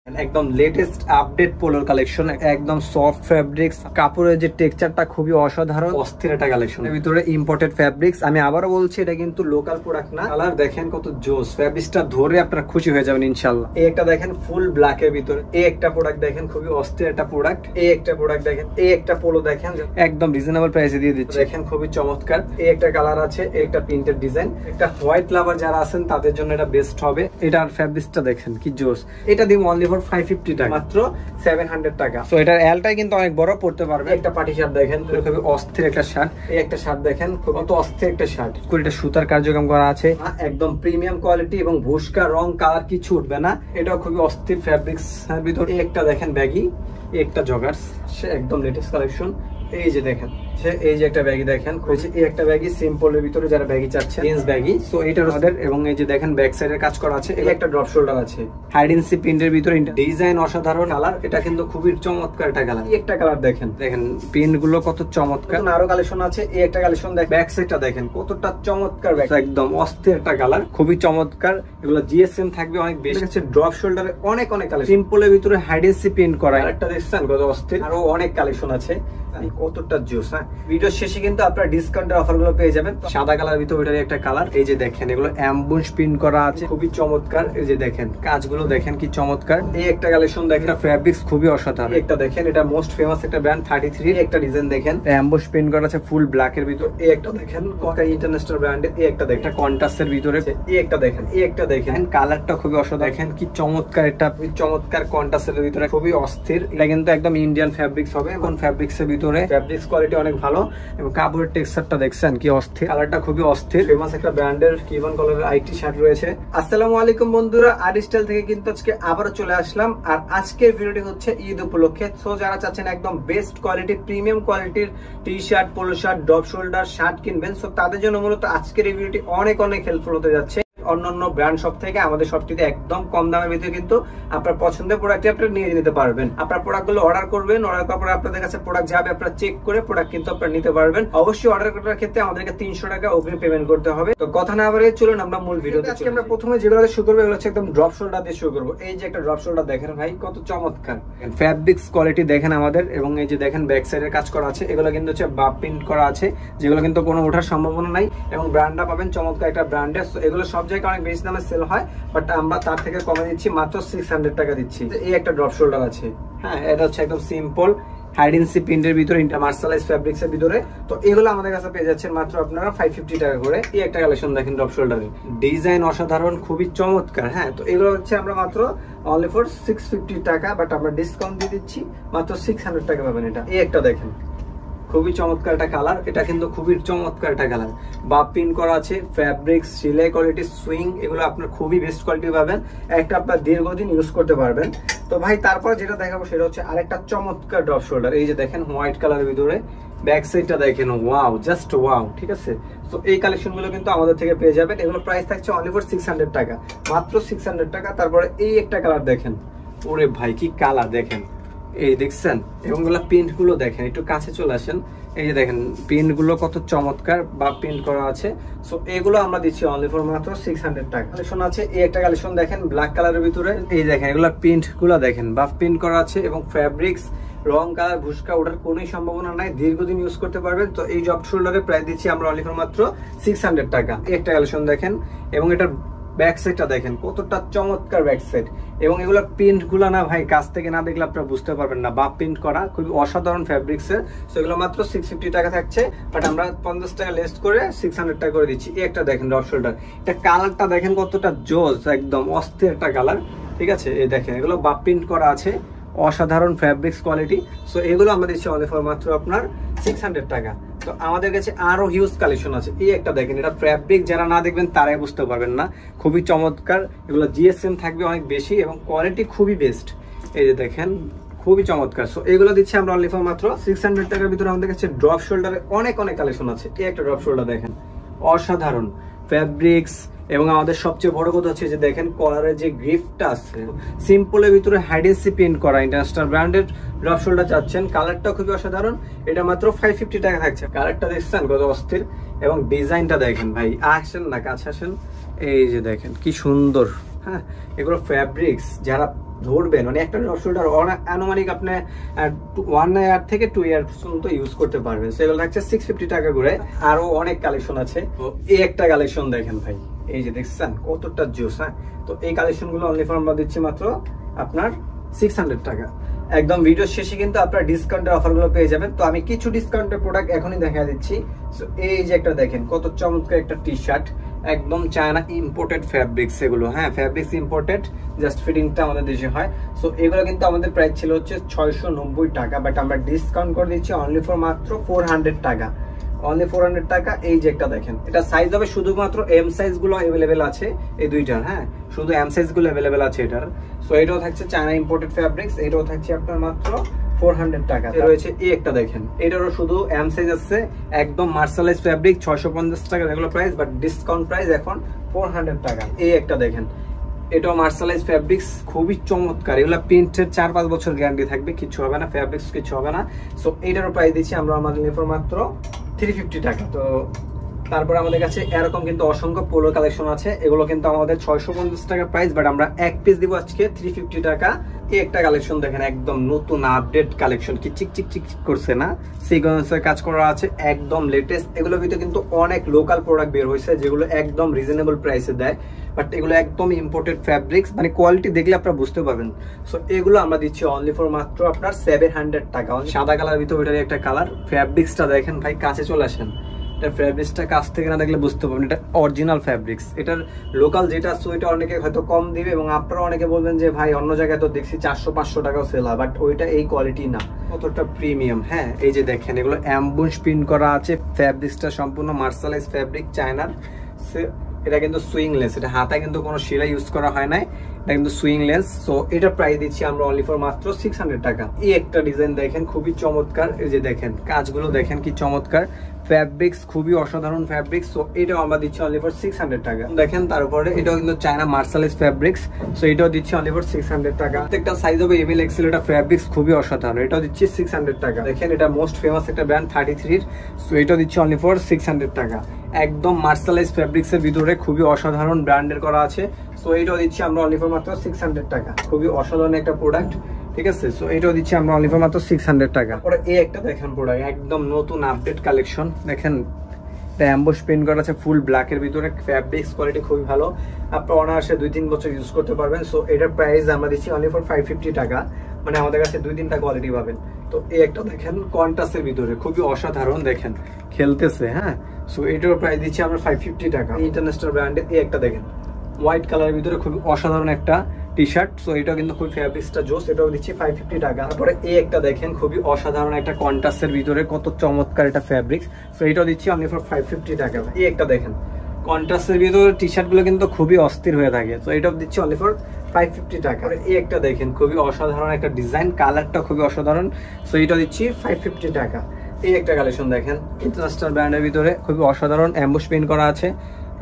একদম latest update পোলোর collection, একদম soft fabrics, কাপড়ের যে টেক্সচারটা খুবই অসাধারণ, অস্থির একটা কালেকশন। এর ভিতরে ইম্পোর্টেড ফ্যাব্রিক্স। আমি আবারও বলছি, এটা কিন্তু লোকাল প্রোডাক্ট না। কালার দেখেন কত জোস, ফ্যাব্রিক্সটা ধরে আপনারা খুশি হয়ে যাবেন ইনশাআল্লাহ। এই একটা দেখেন ফুল ব্ল্যাক এর ভিতরে, এই একটা প্রোডাক্ট দেখেন খুবই অস্থির একটা প্রোডাক্ট। এই একটা প্রোডাক্ট দেখেন, এই একটা পোলো দেখেন একদম রিজনেবল প্রাইসে দিয়ে দিচ্ছে, দেখেন খুবই চমৎকার। এই একটা কালার আছে, এই একটা প্রিন্টেড ডিজাইন। একটা হোয়াইট লাভার যারা আছেন তাদের জন্য এটা বেস্ট হবে। এটার ফ্যাব্রিক্সটা দেখেন কি জোস। এটা দিব অনলি ফর 550 টাকা, মাত্র 700 টাকা। সো এটার এলটাই কিন্তু অনেক বড় পড়তে পারবে। একটা পার্টি শার্ট দেখেন, খুবই অস্থির একটা শার্ট। এই একটা শার্ট দেখেন, খুব অস্থির একটা শার্ট। এটা সুতার কার্যক্রম করা আছে, একদম প্রিমিয়াম কোয়ালিটি এবং ভুস্কা রং কালার কিছু উঠবে না। এটাও খুবই অস্থির ফ্যাব্রিক্স এর ভিতর। এই একটা দেখেন ব্যাগি, একটা জগার্স, সে একদম লেটেস্ট কালেকশন। এই যে দেখেন, এই যে একটা ব্যাগি দেখেন, এই একটা ব্যাগি সিম্পলের ভিতরে যারা ব্যাগি চাচ্ছে, জিন্স ব্যাগি। সো এটার ওদের, এবং এই যে দেখেন ব্যাক সাইডের কাজ করা আছে। এই একটা ড্রপ শোল্ডার আছে, হাইড এন্ড সি প্রিন্টের ভিতরে, ডিজাইন অসাধারণ। কালার এটা কিন্তু খুবই চমৎকার একটা কালার। এই একটা কালার দেখেন, দেখেন প্রিন্ট গুলো কত চমৎকার। আরো কালেকশন আছে, এই একটা কালেকশন দেখেন, ব্যাক সাইডটা দেখেন কতটা চমৎকার, একদম অস্থির একটা কালার, খুবই চমৎকার। এগুলো জিএসএম থাকবে অনেক বেশি। ড্রপ শোল্ডারে অনেক কালেকশন, সিম্পলের ভিতরে হাইড এন্ড সি প্রিন্ট করা। একটা দেখছেন কত অস্থির, আরো অনেক কালেকশন আছে, কতটা জোস। হ্যাঁ, ভিডিও শেষে কিন্তু আপনারা ডিসকাউন্টের অফার গুলো পেয়ে যাবেন। সাদা কালার ভিতরে একটা কালার, এই যে দেখেন এগুলো অ্যাম্বুশ প্রিন্ট করা আছে, খুবই চমৎকার। এই যে দেখেন কাজগুলো দেখেন কি চমৎকার। এই একটা কালেকশন দেখেন, ফ্যাব্রিক্স খুবই অসাধারণ। একটা দেখেন, এটা মোস্ট ফেমাস একটা ব্র্যান্ড 33 একটা ডিজাইন দেখেন, অ্যাম্বুশ প্রিন্ট করা আছে ফুল ব্ল্যাক এর ভিতর। এই একটা দেখেন কোকা ইন্টারন্যাশনাল ব্র্যান্ডের। এই একটা দেখেন কন্ট্রাস্টের ভিতরে। এই একটা দেখেন, এই একটা দেখেন কালারটা খুবই অসাধারণ, দেখেন কি চমৎকার। এটা চমৎকার কন্ট্রাস্টের ভিতরে, খুবই অস্থির। এটা কিন্তু একদম ইন্ডিয়ান ফ্যাব্রিক্স হবে। কোন ফ্যাব্রিক্স এর ভিতরে, ফ্যাব্রিক্স কোয়ালিটি অনেক ভালো এবং কাপড়ের টেক্সচারটা দেখছেন কি অস্থির, কালারটা খুবই অস্থির। ফেমাস একটা ব্র্যান্ডের কিবন কালারের আইটি শার্ট রয়েছে। আসসালামু আলাইকুম বন্ধুরা, আরিস্টাইল থেকে কিন্তু আজকে আবারও চলে আসলাম। আর আজকের ভিডিওটি হচ্ছে ঈদ উপলক্ষে। সো যারা চাচ্ছেন একদম বেস্ট কোয়ালিটি, প্রিমিয়াম কোয়ালিটির T shirt, polo shirt, drop shoulder shirt কিনবেন, সো তাদের জন্য মূলত আজকের এই ভিডিওটি অনেক হেল্পফুল হতে যাচ্ছে। অন্যান্য ব্র্যান্ড শপ থেকে আমাদের শপটিতে একদম কম দামের ভিতরে কিন্তু আপনার পছন্দের প্রোডাক্টটি আপনারা নিয়ে নিতে পারবেন। আপনার প্রোডাক্টগুলো অর্ডার করবেন, অর্ডার করার পরে আপনাদের কাছে প্রোডাক্ট যাবে, আপনারা চেক করে প্রোডাক্ট কিন্তু আপনারা নিতে পারবেন। অবশ্যই অর্ডার করার ক্ষেত্রে আমাদেরকে 300 টাকা অগ্রিম পেমেন্ট করতে হবে। তো কথা না বাড়িয়ে চলুন আমরা মূল ভিডিওতে চলে যাই। আমরা প্রথমে যেগুলো শুরু করব এগুলো হচ্ছে একদম ড্রপ শোল্ডার দিয়ে শুরু করব। এই যে একটা ড্রপ শোল্ডার দেখেন ভাই, কত চমৎকার ফ্যাব্রিক্স কোয়ালিটি দেখেন আমাদের। এবং এই যে দেখেন ব্যাক সাইডের কাজ করা আছে, এগুলো কিন্তু হচ্ছে বাপ প্রিন্ট করা আছে, যেগুলো কিন্তু কোনো ওঠার সম্ভাবনা নাই। এবং ব্র্যান্ডটা পাবেন চমৎকার একটা ব্র্যান্ডের। এগুলো সব জায়গায় অনেক বেশি দামে সেল হয়, বাট আমরা তার থেকে কমে দিচ্ছি, মাত্র 600 টাকা দিচ্ছি। এই একটা ড্রপ শোল্ডার আছে, হ্যাঁ, এটা হচ্ছে একদম সিম্পল হাইড এন্ড সি প্রিন্টের ভিতরে, মার্শালাইজ ফ্যাব্রিক্স এর ভিতরে। তো এগুলো আমাদের কাছে পেয়ে যাচ্ছেন মাত্র আপনারা 550 টাকা করে। এই একটা কালেকশন দেখেন ড্রপ শোল্ডারে, ডিজাইন অসাধারণ, খুবই চমৎকার। হ্যাঁ, তো এগুলো হচ্ছে আমরা মাত্র অনলি ফর 650 টাকা, বাট আমরা ডিসকাউন্ট দিয়ে দিচ্ছি, মাত্র 600 টাকা পাবেন এটা। এই একটা দেখেন খুবই চমৎকার একটা কালার, এটা কিন্তু খুবই চমৎকার একটা কালার, বাপ প্রিন্ট করা আছে, ফ্যাব্রিক্স, সেলাই কোয়ালিটি, সুইং, এগুলো আপনার খুবই বেস্ট কোয়ালিটি পাবেন। একটা আপনার দীর্ঘদিন ইউজ করতে পারবেন। তো ভাই তারপর যেটা দেখাবো সেটা হচ্ছে আরেকটা চমৎকার ড্রপ শোল্ডার। এই যে দেখেন হোয়াইট কালারের ভিতরে, ব্যাক সাইডটা দেখেন, ওয়াও, জাস্ট ওয়াও, ঠিক আছে। তো এই কালেকশন গুলো কিন্তু আমাদের থেকে পেয়ে যাবেন। এগুলো প্রাইস থাকছে অনলি ফর 600 টাকা, মাত্র 600 টাকা। তারপরে এই একটা কালার দেখেন, ওরে ভাই কি কালার দেখেন, এই দেখছেন। এবং প্রিন্ট গুলো দেখেন, একটু কাছে চলে আসেন। এই যে দেখেন প্রিন্ট গুলো কত চমৎকার, বা প্রিন্ট করা আছে। সো এগুলো আমরা দিচ্ছি অনলি ফর মাত্র 600 টাকা। কালেকশন আছে, এই একটা কালেকশন দেখেন ব্ল্যাক কালারের ভিতরে। এই দেখেন এগুলো প্রিন্ট গুলো দেখেন, বা প্রিন্ট করা আছে এবং ফ্যাব্রিক্স, রং কালার ভুস্কা ওঠার কোনোই সম্ভাবনা নাই, দীর্ঘদিন ইউজ করতে পারবেন। তো এই ড্রপ শোল্ডারের প্রাইস দিচ্ছি আমরা অনলি ফর মাত্র 600 টাকা। এই একটা কালেকশন দেখেন, এবং এটা ব্যাক সাইডটা দেখেন কতটা চমৎকার ব্যাক সাইড। এবং এগুলো প্রিন্ট গুলো না ভাই, কাছ থেকে না দেখলে আপনারা বুঝতে পারবেন না, বা প্রিন্ট করা, খুবই অসাধারণ ফ্যাব্রিক্স এর। সো এগুলো মাত্র 650 টাকা থাকছে, বাট আমরা 50 টাকা লেস করে 600 টাকা করে দিচ্ছি। এই একটা দেখেন ড্রপ শোল্ডার, এটা কালারটা দেখেন কতটা জোস, একদম অস্থির একটা কালার, ঠিক আছে। এই দেখেন এগুলো বা প্রিন্ট করা আছে, অসাধারণ ফ্যাব্রিক্স কোয়ালিটি। সো এগুলো আমরা দিচ্ছি অনলি ফর মাত্র আপনার 600 টাকা। তো আমাদের কাছে আরো হিউজ কালেকশন আছে। এই একটা দেখেন, এটা ফ্যাব্রিক যারা না দেখবেন তারাই বুঝতে পারবেন না, খুবই চমৎকার। এগুলো জিএসএম থাকবে অনেক বেশি এবং কোয়ালিটি খুবই বেস্ট। এই যে দেখেন খুবই চমৎকার। সো এগুলো দিচ্ছি আমরা অনলি ফর মাত্র 600 টাকার ভিতরে। আমাদের কাছে ড্রপ শোল্ডারে অনেক কালেকশন আছে। এই একটা ড্রপ শোল্ডার দেখেন, অসাধারণ ফ্যাব্রিক্স। এবং আমাদের সবচেয়ে বড় কথা হচ্ছে যে দেখেন কলারের যে গ্রিপটা আছে, সিম্পলের ভিতরে হাইড এন্ড সি প্রিন্ট করা, ইন্টারন্যাশনাল ব্র্যান্ডেড ড্রপ শোল্ডার চাচ্ছেন, কালারটা খুবই অসাধারণ। এটা মাত্র 550 টাকা থাকছে। কালারটা দেখছেন কত অস্থির, এবং ডিজাইনটা দেখেন ভাই, আসেন না কাছে আসেন, এই যে দেখেন কি সুন্দর। হ্যাঁ, এগুলো ফ্যাব্রিক্স যারা ধরবেন, মানে একটা শোল্ডার আনুমানিক আপনি 1 ইয়ার থেকে 2 ইয়ার পর্যন্ত ইউজ করতে পারবেন। সেগুলো থাকছে 650 টাকা করে। আরো অনেক কালেকশন আছে। তো এই একটা কালেকশন দেখেন ভাই, এই যে দেখছেন কতটা জোস। হ্যাঁ, তো এই কালেকশন গুলো অনলি ফর আমরা দিচ্ছি মাত্র আপনার 600 টাকা। একদম ভিডিও শেষে কিন্তু আপনার ডিসকাউন্টের অফার গুলো পেয়ে যাবেন। তো আমি কিছু ডিসকাউন্টের প্রোডাক্ট এখনই দেখা দিচ্ছি। তো এই যে একটা দেখেন কত চমৎকার একটা টি শার্ট, একদম চায়না ইম্পোর্টেড ফ্যাব্রিক্স এগুলো। হ্যাঁ, ফ্যাব্রিক্স ইম্পোর্টেড, জাস্ট ফিটিংটা আমাদের দেশে হয়। সো এগুলো কিন্তু আমাদের প্রাইস ছিল হচ্ছে 690 টাকা, বাট আমরা ডিসকাউন্ট করে দিচ্ছি অনলি ফর মাত্র 400 টাকা। অনলি 400 টাকা। এই যে একটা দেখেন, এটা সাইজ হবে শুধুমাত্র এম সাইজ গুলো अवेलेबल আছে এই দুইটার। হ্যাঁ, শুধু এম সাইজ গুলো अवेलेबल আছে এটার। সো এটাও থাকছে চায়না ইম্পোর্টেড ফ্যাব্রিক্স, এটাও থাকছে আপনার মাত্র 400 টাকা। রয়েছে এই একটা দেখেন, এটারও শুধু এম সাইজ আছে, একদম মার্শালাইজ ফ্যাব্রিক, 650 টাকা regular price, but discount price এখন 400 টাকা। এই একটা দেখেন, এটাও মার্শালাইজ ফ্যাব্রিক্স, খুবই চমৎকার। এগুলো প্রিন্টের 4-5 বছর গ্যারান্টি থাকবে, কিছু হবে না, ফ্যাব্রিক্স কিছু হবে না। সো এটারও প্রাইস দিচ্ছি আমরা আমাদের মাত্র 350 টাকা। তো তারপর আমাদের কাছে এরকম কিন্তু অসংখ্য পোলো কালেকশন আছে, এগুলো কিন্তু আমাদের 650 টাকা প্রাইস, বাট আমরা এক পিস দিব আজকে 350 টাকা। এই একটা কালেকশন দেখেন, একদম নতুন আপডেট কালেকশন, কি চিক চিক চিক করছে না, সিকোয়েন্সের কাজ করা আছে, একদম লেটেস্ট। এগুলোর ভিতরে কিন্তু অনেক লোকাল প্রোডাক্ট বের হয়েছে যেগুলো একদম রিজনেবল প্রাইসে দেয়, বাট এগুলো একদম ইম্পোর্টেড ফ্যাব্রিক্স, মানে কোয়ালিটি দেখলে আপনারা বুঝতে পারবেন। সো এগুলো আমরা দিচ্ছি অনলি ফর মাত্র আপনার 700 টাকা। সাদা কালার ভিতরে ওইটারই একটা কালার। ফ্যাব্রিক্সটা দেখেন ভাই, কাছে চলে আসেন, এটা ফ্যাব্রিক্সটা কাছ থেকে না দেখলে বুঝতে পারবেন এটা অরিজিনাল ফ্যাব্রিক্স। এটার লোকাল যেটা আছে ওইটা অনেকে হয়তো কম দিবে, এবং আপনারা অনেকে বলবেন যে ভাই অন্য জায়গায় তো দেখছি 400-500 টাকাও সেল হয়, বাট ওইটা এই কোয়ালিটি না, কতটা প্রিমিয়াম। হ্যাঁ, এই যে দেখেন এগুলো অ্যাম্বুশ প্রিন্ট করা আছে, ফ্যাব্রিক্সটা সম্পূর্ণ মার্শালাইজ ফ্যাব্রিক চায়নার। এটা কিন্তু সুইংলেস, এটা হাতায় কিন্তু কোনো শিলা ইউজ করা হয় নাই, এটা কিন্তু সুইংলেস। সো এটা প্রাইস দিচ্ছি আমরা অনলি ফর মাত্র 600 টাকা। এই একটা ডিজাইন দেখেন, খুবই চমৎকার। এই যে দেখেন কাজগুলো দেখেন কি চমৎকার, ফ্যাব্রিক্স খুবই অসাধারণ ফ্যাব্রিক্স। সো এটাও আমরা দিচ্ছি অনলি ফর 600 টাকা। দেখেন তারপরে এটাও কিন্তু চায়না মার্শালাইজ ফ্যাব্রিক্স। সো এটাও দিচ্ছি অনলি ফর 600 টাকা। একটা সাইজ হবে এম এল এক্সেল, এটা ফ্যাব্রিক্স খুবই অসাধারণ, এটাও দিচ্ছি 600 টাকা। দেখেন এটা মোস্ট ফেমাস একটা ব্র্যান্ড 33। সো এটাও দিচ্ছি অনলি ফর 600 টাকা। একদম মার্শালাইজ ফ্যাব্রিক্স এর ভিতরে খুবই অসাধারণ ব্র্যান্ডের করা আছে। সো এটাও দিচ্ছি আমরা অনলি ফর মাত্র 600 টাকা। খুবই অসাধারণ একটা প্রোডাক্ট, ঠিক আছে। সো এটাও দিচ্ছি আমরা অনলি ফর মাত্র 600 টাকা। পরে এই একটা দেখেন প্রোডাক্ট, একদম নতুন আপডেট কালেকশন। দেখেন এটা অ্যাম্বুশ প্রিন্ট করা আছে ফুল ব্ল্যাকের ভিতরে, ফ্যাব্রিক্স কোয়ালিটি খুবই ভালো, আপনারা অনায়াসে 2-3 বছর ইউজ করতে পারবেন। সো এটার প্রাইস আমরা দিচ্ছি অনলি ফর 550 টাকা, মানে আমাদের কাছে 2-3টা কোয়ালিটি পাবেন। তো এই একটা দেখেন কন্ট্রাস্টের ভিতরে খুবই অসাধারণ, দেখেন খেলতেছে। হ্যাঁ, সো এটার প্রাইস দিচ্ছি আমরা 550 টাকা। ইন্টারন্যাশনাল ব্র্যান্ডের এই একটা দেখেন হোয়াইট কালারের ভিতরে খুবই অসাধারণ একটা টি শার্ট। সো এটা কিন্তু খুবই ফ্যাব্রিক্সটা জোস, এটাও দিচ্ছি 550 টাকা। তারপরে এই একটা দেখেন খুবই অসাধারণ একটা কন্ট্রাস্টের ভিতরে, কত চমৎকার এটা ফ্যাব্রিক্স। সো এটাও দিচ্ছি অনলি ফর 550 টাকা। এই একটা দেখেন কন্ট্রাস্টের ভিতরে টি শার্ট গুলো কিন্তু খুবই অস্থির হয়ে থাকে। তো এটাও দিচ্ছি অনলি ফর 550 টাকা। এই একটা দেখেন খুবই অসাধারণ একটা ডিজাইন, কালারটা খুবই অসাধারণ। সো এটা দিচ্ছি 550 টাকা। এই একটা কালেকশন দেখেন ইন্টারন্যাশনাল ব্র্যান্ডের ভিতরে খুবই অসাধারণ, অ্যাম্বুশ প্রিন্ট করা আছে,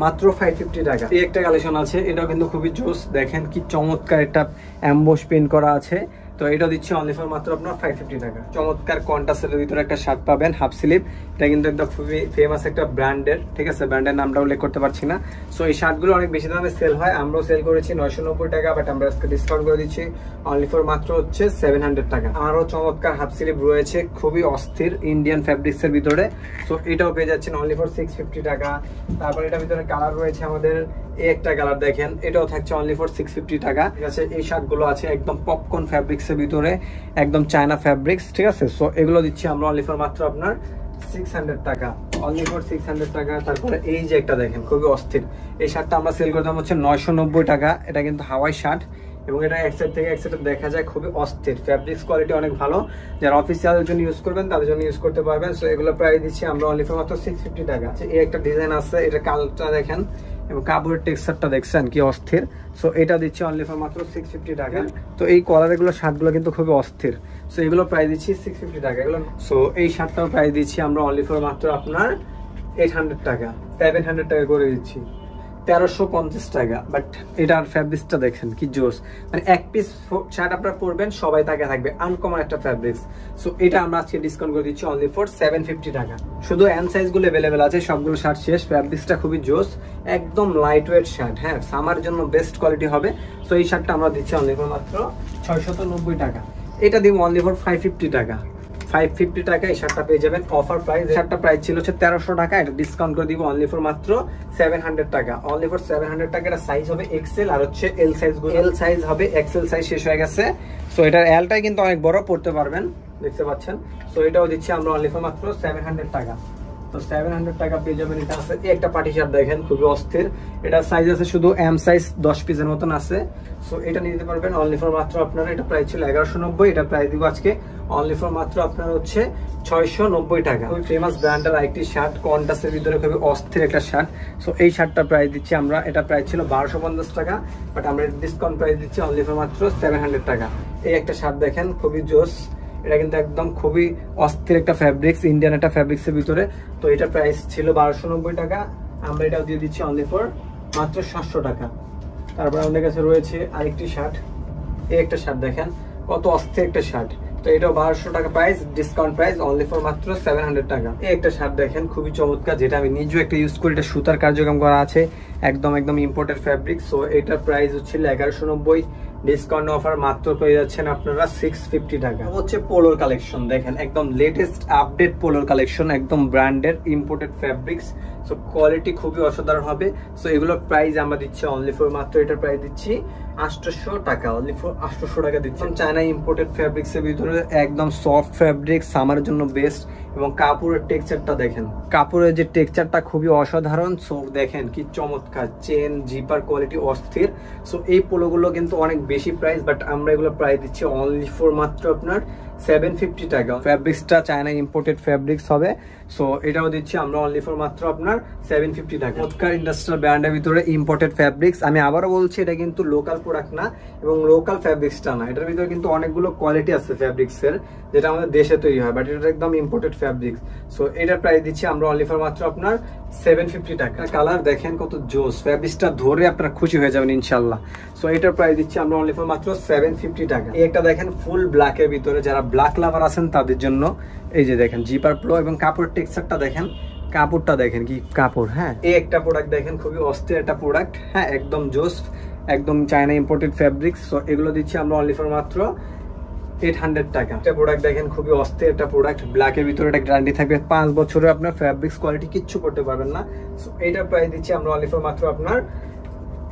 মাত্র 550 টাকা। এই একটা কালেকশন আছে, এটাও কিন্তু খুবই জোস, দেখেন কি চমৎকার একটা অ্যাম্বুশ প্রিন্ট করা আছে। তো এটা দিচ্ছি অনলি ফর মাত্র আপনার 550 টাকা। চমৎকার কন্ট্রাস্টের ভিতরে একটা শার্ট পাবেন হাফ স্লিভ, এটা কিন্তু একদম খুবই ফেমাস একটা ব্র্যান্ডের, ঠিক আছে, ব্র্যান্ডের নামটা উল্লেখ করতে পারছি না। সো এই শার্টগুলো অনেক বেশি দামে সেল হয়, আমরাও সেল করেছি 990 টাকা, বাট আমরা আজকে ডিসকাউন্ট করে দিচ্ছি অনলি ফর মাত্র হচ্ছে 700 টাকা। আরও চমৎকার হাফ স্লিভ রয়েছে খুবই অস্থির ইন্ডিয়ান ফ্যাব্রিক্স এর ভিতরে। সো এটাও পেয়ে যাচ্ছেন অনলি ফর 650 টাকা। তারপর এটার ভিতরে কালার রয়েছে আমাদের এই একটা কালার দেখেন, এটাও থাকছে অনলি ফর 650 টাকা, ঠিক আছে। এই শার্টগুলো আছে একদম পপকর্ন ফ্যাব্রিক্স এর ভিতরে, একদম চায়না ফ্যাব্রিক্স, ঠিক আছে। সো এগুলো দিচ্ছি আমরা অনলি ফর মাত্র আপনার 600 টাকা, অনলি ফর 600 টাকা। তারপরে এই যে একটা দেখেন খুবই অস্থির, এই শার্টটা আমরা সেল করতাম হচ্ছে 990 টাকা। এটা কিন্তু হাওয়াই শার্ট, এবং এটা এক সাইড থেকে এক সাইডে দেখা যায় খুবই অস্থির, ফ্যাব্রিক্স কোয়ালিটি অনেক ভালো, যারা অফিসিয়ালের জন্য ইউজ করবেন তাদের জন্য ইউজ করতে পারবেন। সো এগুলো প্রাইস দিচ্ছি আমরা অনলি ফর মাত্র 650 টাকা। এই একটা ডিজাইন আছে, এটা কালারটা দেখেন এবং কাপড়ের টেক্সচারটা দেখছেন কি অস্থির। সো এটা দিচ্ছি অনলি ফর মাত্র 650 টাকা। তো এই কলারগুলো শার্টগুলো কিন্তু খুবই অস্থির। সো এগুলো প্রাইস দিচ্ছি 650 টাকা এগুলো। সো এই শার্টটাও প্রাইস দিচ্ছি আমরা অনলি ফর মাত্র আপনার 800 টাকা, 700 টাকা করে দিচ্ছি। 1350 টাকা। বাট এটার ফ্যাব্রিক্সটা দেখেন কি জোস, মানে এক পিস শার্ট আপনারা পরবেন সবাই তাকে থাকবে, আনকমন একটা ফ্যাব্রিক্স। সো এটা আমরা আজকে ডিসকাউন্ট করে দিচ্ছি অনলি ফর 750 টাকা। শুধু এম সাইজ গুলো अवेलेबल আছে, সবগুলো শার্ট শেষ। ফ্যাব্রিক্সটা খুবই জোস, একদম লাইট ওয়েট শার্ট, হ্যাঁ সামার জন্য বেস্ট কোয়ালিটি হবে। সো এই শার্টটা আমরা দিচ্ছি অনলি ফর মাত্র 690 টাকা। এটা দিব অনলি ফর 550 টাকা। 550 টাকা এই শার্টটা পেয়ে যাবেন অফার প্রাইস। শার্টটা প্রাইস ছিল হচ্ছে 1300 টাকা, এটা ডিসকাউন্ট করে দিব অনলি ফর মাত্র 700 টাকা। অনলি ফর 700 টাকা। এটা সাইজ হবে এক্সেল আর হচ্ছে এল সাইজ গুলো, এল সাইজ হবে, এক্সেল সাইজ শেষ হয়ে গেছে। সো এটার এলটাই কিন্তু অনেক বড় পড়তে পারবেন, দেখতে পাচ্ছেন। সো এটাও দিচ্ছি আমরা অনলি ফর মাত্র 700 টাকা। তো 700 টাকা পেয়ে যাবেন। এটা আছে একটা পার্টি শার্ট দেখেন খুবই অস্থির, এটা সাইজ আছে শুধু এম সাইজ 10 পিসের মতন আছে। সো এটা নিতে পারবেন অনলি ফর মাত্র আপনারা, এটা প্রাইস ছিল 1190, এটা প্রাইস দিব আজকে অনলি ফর মাত্র আপনার হচ্ছে 690 টাকা। খুবই ফেমাস ব্র্যান্ডের আরেকটি শার্ট, কন্টাসের ভিতরে খুবই অস্থির একটা শার্ট। সো এই শার্টটা প্রাইস দিচ্ছি আমরা, এটা প্রাইস ছিল 1250 টাকা, বাট আমরা ডিসকাউন্ট প্রাইস দিচ্ছি অনলি ফর মাত্র 700 টাকা। এই একটা শার্ট দেখেন খুবই জোস, এটা কিন্তু একদম খুবই অস্থির একটা ফ্যাব্রিক্স, ইন্ডিয়ান একটা ফ্যাব্রিক্সের ভিতরে। তো এটা প্রাইস ছিল 1290 টাকা, আমরা এটাও দিয়ে দিচ্ছি অনলি ফর মাত্র 700 টাকা। তারপরে আমাদের কাছে রয়েছে আরেকটি শার্ট, এই একটা শার্ট দেখেন কত অস্থির একটা শার্ট। তো এটাও 1200 টাকা price, discount price only for মাত্র 700 টাকা। এই একটা শার্ট দেখেন খুবই চমৎকার, যেটা আমি নিজেও একটা ইউজ করি, এটা সুতার কার্যক্রম করা আছে, একদম ইম্পোর্টেড ফ্যাব্রিক। সো এটার প্রাইস হচ্ছিল 1190, ডিসকাউন্ট অফার মাত্র পেয়ে যাচ্ছেন আপনারা 650 টাকা। হচ্ছে পোলোর কালেকশন দেখেন, একদম লেটেস্ট আপডেট পোলোর কালেকশন, একদম branded imported fabrics. So quality খুবই অসাধারণ হবে। সো এগুলোর প্রাইস আমরা দিচ্ছি অনলি ফর মাত্র, এটার প্রাইস দিচ্ছি 800 টাকা, অনলি ফর 800 টাকা দিচ্ছি। চায়না ইম্পোর্টেড ফ্যাব্রিক্স এর ভিতরে একদম সফট ফ্যাব্রিক, সামারের জন্য বেস্ট। এবং কাপড়ের টেক্সচারটা দেখেন, কাপড়ের যে টেক্সচারটা খুবই অসাধারণ। সো দেখেন কি চমৎকার, চেন জিপার কোয়ালিটি অস্থির। সো এই পোলোগুলো কিন্তু অনেক বেশি প্রাইস, বাট আমরা এগুলো প্রাইস দিচ্ছি অনলি ফর মাত্র আপনার 750 টাকা। ফ্যাব্রিক্সটা চায়না ইম্পোর্টেড ফ্যাব্রিক্স হবে। সো এটাও দিচ্ছি আমরা অনলি ফর মাত্র আপনার 750 টাকা। চমৎকার ইন্ডাস্ট্রিয়াল ব্র্যান্ডের ভিতরে ইম্পোর্টেড ফ্যাব্রিক্স। আমি আবারও বলছি এটা কিন্তু লোকাল প্রোডাক্ট না এবং লোকাল ফ্যাব্রিক্সটা না, এটার ভিতরে কিন্তু অনেকগুলো কোয়ালিটি আছে ফ্যাব্রিক্সের, যেটা আমাদের দেশে তৈরি হয়, বাট এটা একদম ইম্পোর্টেড ফ্যাব্রিক্স। সো এটার প্রাইস দিচ্ছি আমরা অনলি ফর মাত্র আপনার 750 টাকা। কালার দেখেন কত জোস, ফ্যাব্রিক্সটা ধরে আপনারা খুশি হয়ে যাবেন ইনশাল্লাহ। সো এটার প্রাইস দিচ্ছি আমরা অনলি ফর মাত্র 750 টাকা। এটা দেখেন ফুল ব্ল্যাকের ভিতরে, যারা ব্ল্যাক লাভার আছেন তাদের জন্য এই যে দেখেন জিপার প্লো, এবং কাপড় টেক্সচারটা দেখেন, কাপড়টা দেখেন কি কাপড়। হ্যাঁ এই একটা প্রোডাক্ট দেখেন খুবই অস্থির একটা প্রোডাক্ট, হ্যাঁ একদম জোস, একদম চায়না ইম্পোর্টেড ফ্যাব্রিক্স। সো এগুলো দিচ্ছি আমরা অনলি ফর মাত্র 800 টাকা। একটা প্রোডাক্ট দেখেন খুবই অস্থির একটা প্রোডাক্ট, ব্ল্যাকের ভিতরে একটা গ্যারান্টি থাকবে 5 বছরে, আপনার ফ্যাব্রিক্স কোয়ালিটি কিচ্ছু করতে পারবেন না। সো এইটার প্রাইস দিচ্ছি আমরা অনলি ফর মাত্র আপনার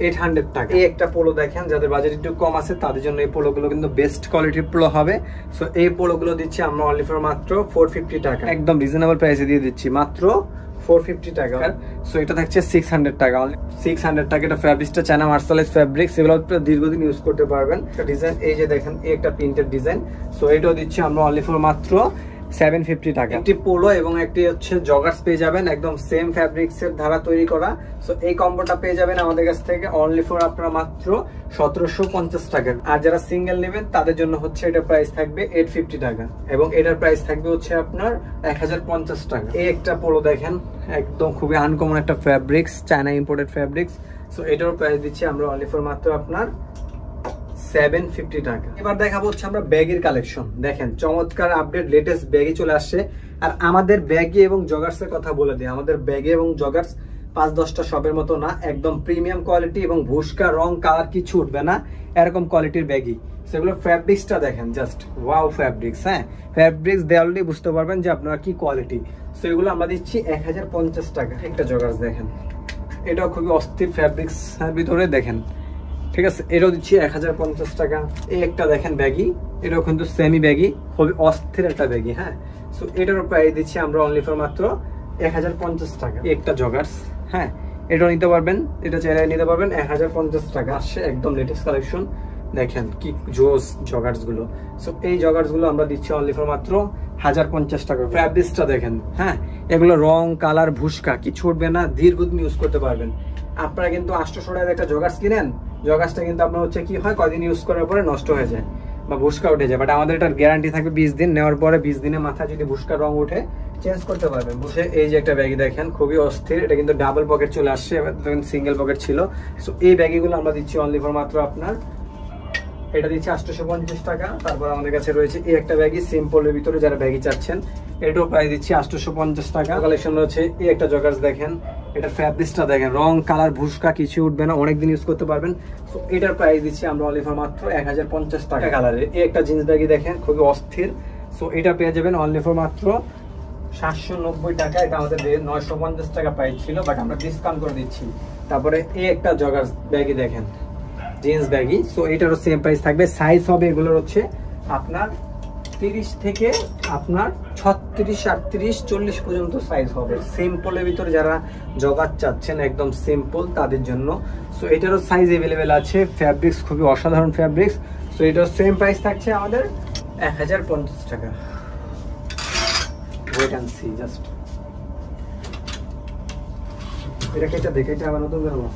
800 টাকা। এই একটা পোলো দেখেন, যাদের বাজেট একটু কম আছে তাদের জন্য এই পোলোগুলো কিন্তু বেস্ট কোয়ালিটির পোলো হবে। সো এই পোলোগুলো দিচ্ছি আমরা অনলি ফর মাত্র 450 টাকা, একদম রিজনেবল প্রাইসে দিয়ে দিচ্ছি মাত্র 450 টাকা। সো এটা থাকছে 600 টাকা, 600 টাকা। এটা ফ্যাব্রিক্সটা চায়না মার্শালাইজ ফ্যাব্রিক্স, এগুলো দীর্ঘদিন ইউজ করতে পারবেন। ডিজাইন এই যে দেখেন, এই একটা প্রিন্টেড ডিজাইন। সো এটাও দিচ্ছি আমরা অনলি ফর মাত্র 750 টাকা। একটি পোলো এবং একটি হচ্ছে জগার্স পেয়ে যাবেন, একদম সেম ফ্যাব্রিক্স এর দ্বারা তৈরি করা। সো এই কম্বোটা পেয়ে যাবেন আমাদের কাছ থেকে অনলি ফর আপনারা মাত্র 1750 টাকা। আর যারা সিঙ্গেল নেবেন তাদের জন্য হচ্ছে এটা প্রাইস থাকবে 850 টাকা, এবং এটার প্রাইস থাকবে হচ্ছে আপনার 1050 টাকা। এই একটা পোলো দেখেন, একদম খুবই আনকমন একটা fabrics, China imported fabrics. So এটার প্রাইস দিচ্ছি আমরা অনলি ফর মাত্র আপনার 750 টাকা। এবার দেখাবো হচ্ছে আমরা ব্যাগের কালেকশন। দেখেন চমৎকার আপডেট লেটেস্ট ব্যাগই চলে আসছে। আর আমাদের ব্যাগে এবং জগার্স এর কথা বলে দিই, আমাদের ব্যাগে এবং জগার্স 5-10টা শপের মতো না, একদম প্রিমিয়াম কোয়ালিটি, এবং ভুস্কা রং কালার কিছু উঠবে না এরকম কোয়ালিটির ব্যাগই। সেগুলো ফ্যাব্রিক্সটা দেখেন, জাস্ট ওয়াও ফ্যাব্রিক্স। হ্যাঁ ফ্যাব্রিক্স দেওয়ালেই বুঝতে পারবেন যে আপনারা কি কোয়ালিটি। সো এগুলো আমরা দিচ্ছি 1050 টাকা। একটা জগার্স দেখেন, এটাও খুবই অস্থির ফ্যাব্রিক্স এর ভিতরে দেখেন, ঠিক আছে। এটাও দিচ্ছি 1050 টাকা। এই একটা দেখেন ব্যাগি, এটাও কিন্তু সেমি ব্যাগি, খুবই অস্থির একটা ব্যাগি। হ্যাঁ সো এটারও প্রাইস দিচ্ছি আমরা অনলি ফর মাত্র 1050 টাকা। একটা জগার্স, হ্যাঁ এটাও নিতে পারবেন, এটা চাইলে নিতে পারবেন 1050 টাকা। আসছে একদম লেটেস্ট কালেকশন, দেখেন কি জোস জগার্স গুলো। সো এই জগার্স গুলো আমরা দিচ্ছি অনলি ফর মাত্র 1050 টাকা। ফ্যাব্রিক্সটা দেখেন, হ্যাঁ এগুলো রং কালার ভুস্কা কিছু উঠবে না, দীর্ঘদিন ইউজ করতে পারবেন। আপনারা কিন্তু 800 টাকার একটা জগার্স কিনেন, জগার্সটা কিন্তু আপনার হচ্ছে কি হয়, কয়দিন ইউজ করার পরে নষ্ট হয়ে যায় বা ভুস্কা উঠে যায়। বাট আমাদের এটার গ্যারান্টি থাকবে 20 দিন, নেওয়ার পরে 20 দিনের মাথায় যদি ভুস্কা রং উঠে চেঞ্জ করতে পারবেন। বসে এই যে একটা ব্যাগি দেখেন খুবই অস্থির, এটা কিন্তু ডাবল পকেট চলে আসছে, সিঙ্গেল পকেট ছিল। সো এই ব্যাগিগুলো আমরা দিচ্ছি অনলি ফর মাত্র আপনার, এটা দিচ্ছি 850 টাকা। তারপর আমাদের কাছে রয়েছে এই একটা ব্যাগি সিম্পলের ভিতরে, যারা ব্যাগি চাচ্ছেন এটাও প্রাইস দিচ্ছি 850 টাকা। কালেকশন রয়েছে এই একটা জগার্স দেখেন, এটার ফ্যাব্রিক্সটা দেখেন, রং কালার ভুসকা কিছু উঠবে না, অনেকদিন ইউজ করতে পারবেন। সো এটার প্রাইস দিচ্ছি আমরা অনলি ফর মাত্র 1050 টাকা কালারের। এই একটা জিন্স ব্যাগি দেখেন খুবই অস্থির, সো এটা পেয়ে যাবেন অনলি ফর মাত্র 790 টাকা। এটা আমাদের 950 টাকা প্রাইস ছিল, বাট আমরা ডিসকাউন্ট করে দিচ্ছি। তারপরে এই একটা জগার্স ব্যাগি দেখেন, জিন্স ব্যাগি, সো এটারও সেম প্রাইস থাকবে। সাইজ হবে এগুলোর হচ্ছে আপনার 30 থেকে আপনার 36, 38, 40 পর্যন্ত সাইজ হবে। সিম্পলের ভিতরে যারা জগার চাচ্ছেন একদম সিম্পল তাদের জন্য, সো এটারও সাইজ অ্যাভেলেবেল আছে। ফ্যাব্রিক্স খুবই অসাধারণ ফ্যাব্রিক্স। সো এটার সেম প্রাইস থাকছে আমাদের 1050 টাকা। ওয়েট অ্যান্ড সি জাস্ট, এটা কেটে দেখে এটা আবার নতুন করবো।